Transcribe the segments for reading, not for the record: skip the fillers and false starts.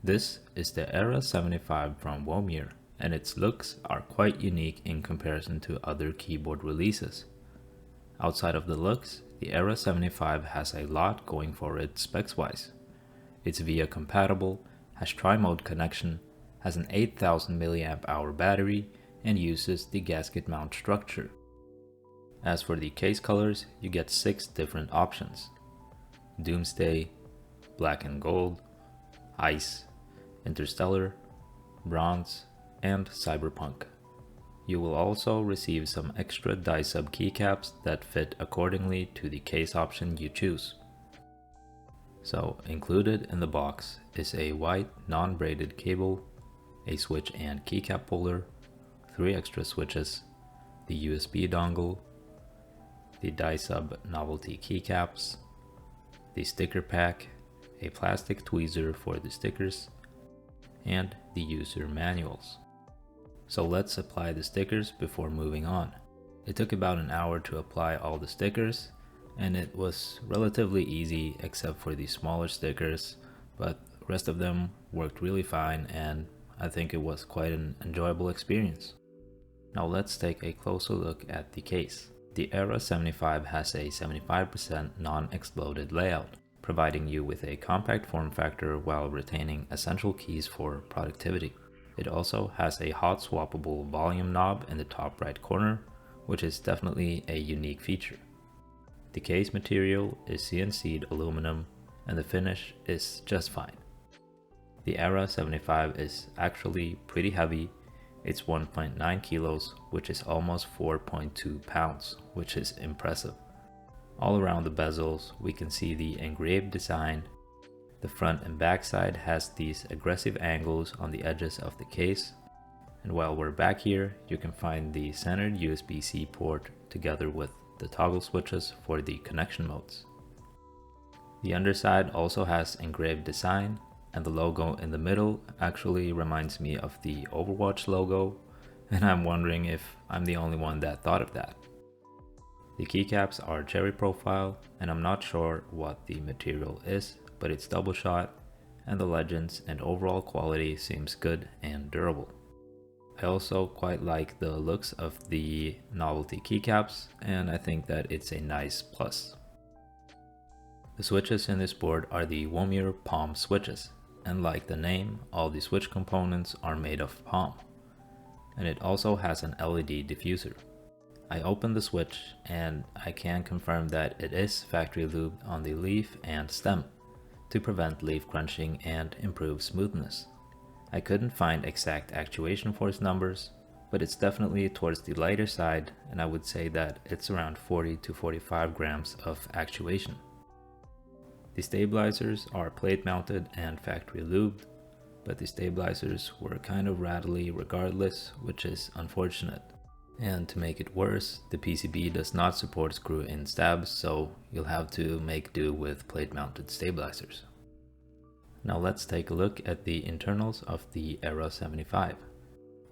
This is the ERA75 from Womier, and its looks are quite unique in comparison to other keyboard releases. Outside of the looks, the ERA75 has a lot going for it specs-wise. It's VIA compatible, has tri-mode connection, has an 8000 mAh battery, and uses the gasket mount structure. As for the case colors, you get 6 different options: Doomsday, Black and Gold, Ice, Interstellar, Bronze, and Cyberpunk. You will also receive some extra die-sub keycaps that fit accordingly to the case option you choose. So included in the box is a white non-braided cable, a switch and keycap puller, 3 extra switches, the USB dongle, the die-sub novelty keycaps, the sticker pack, a plastic tweezer for the stickers, and the user manuals. So let's apply the stickers before moving on. It took about an hour to apply all the stickers, and it was relatively easy except for the smaller stickers, but the rest of them worked really fine, and I think it was quite an enjoyable experience. Now let's take a closer look at the case. The ERA75 has a 75% non-exploded layout, providing you with a compact form factor while retaining essential keys for productivity. It also has a hot swappable volume knob in the top right corner, which is definitely a unique feature. The case material is CNC'd aluminum, and the finish is just fine. The ERA75 is actually pretty heavy. It's 1.9 kilos, which is almost 4.2 pounds, which is impressive. All around the bezels, we can see the engraved design. The front and back side has these aggressive angles on the edges of the case. And while we're back here, you can find the centered USB-C port together with the toggle switches for the connection modes. The underside also has engraved design, and the logo in the middle actually reminds me of the Overwatch logo, and I'm wondering if I'm the only one that thought of that. The keycaps are cherry profile, and I'm not sure what the material is, but it's double shot, and the legends and overall quality seems good and durable. I also quite like the looks of the novelty keycaps, and I think that it's a nice plus. The switches in this board are the Womier palm switches, and like the name, all the switch components are made of palm. And it also has an LED diffuser. I opened the switch and I can confirm that it is factory lubed on the leaf and stem to prevent leaf crunching and improve smoothness. I couldn't find exact actuation force numbers, but it's definitely towards the lighter side, and I would say that it's around 40 to 45 grams of actuation. The stabilizers are plate mounted and factory lubed, but the stabilizers were kind of rattly regardless, which is unfortunate. And to make it worse, the PCB does not support screw-in stabs, so you'll have to make do with plate mounted stabilizers. Now let's take a look at the internals of the ERA75.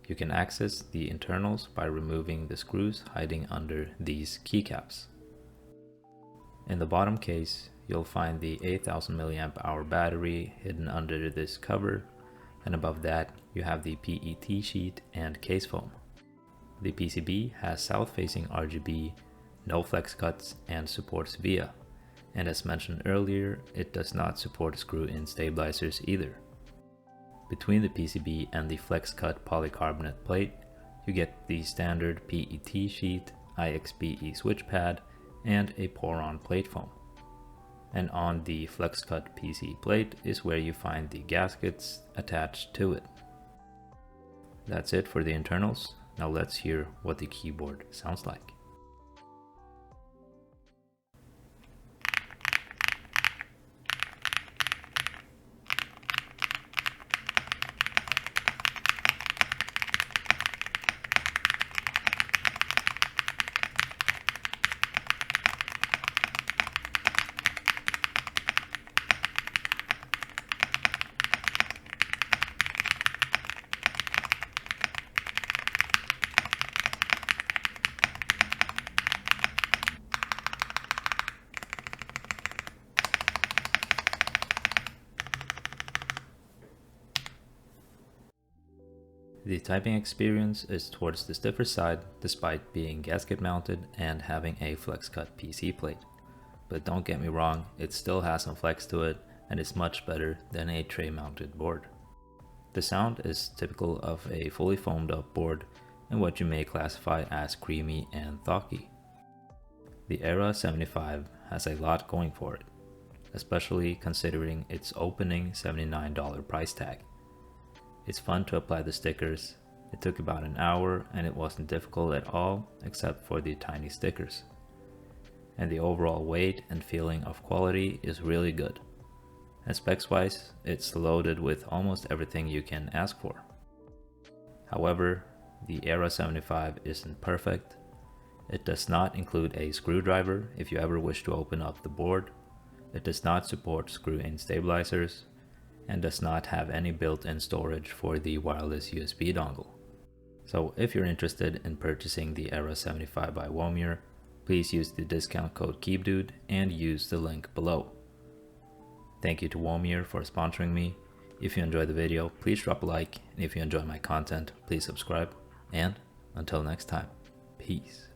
You can access the internals by removing the screws hiding under these keycaps. In the bottom case, you'll find the 8000 mAh battery hidden under this cover, and above that you have the PET sheet and case foam. The PCB has south-facing RGB, no flex cuts, and supports VIA, and as mentioned earlier, it does not support screw-in stabilizers either. Between the PCB and the flex cut polycarbonate plate, you get the standard PET sheet, IXPE switch pad, and a pour-on plate foam. And on the flex cut PC plate is where you find the gaskets attached to it. That's it for the internals. Now let's hear what the keyboard sounds like. The typing experience is towards the stiffer side despite being gasket mounted and having a flex cut PC plate. But don't get me wrong, it still has some flex to it and is much better than a tray mounted board. The sound is typical of a fully foamed up board and what you may classify as creamy and thocky. The ERA75 has a lot going for it, especially considering its opening $79 price tag. It's fun to apply the stickers. It took about an hour and it wasn't difficult at all except for the tiny stickers. And the overall weight and feeling of quality is really good. And specs wise, it's loaded with almost everything you can ask for. However, the ERA75 isn't perfect. It does not include a screwdriver if you ever wish to open up the board. It does not support screw-in stabilizers and does not have any built-in storage for the wireless USB dongle. So if you're interested in purchasing the ERA75 by Womier, please use the discount code KEEPDUDE and use the link below. Thank you to Womier for sponsoring me. If you enjoyed the video, please drop a like, and if you enjoy my content, please subscribe, and until next time, peace.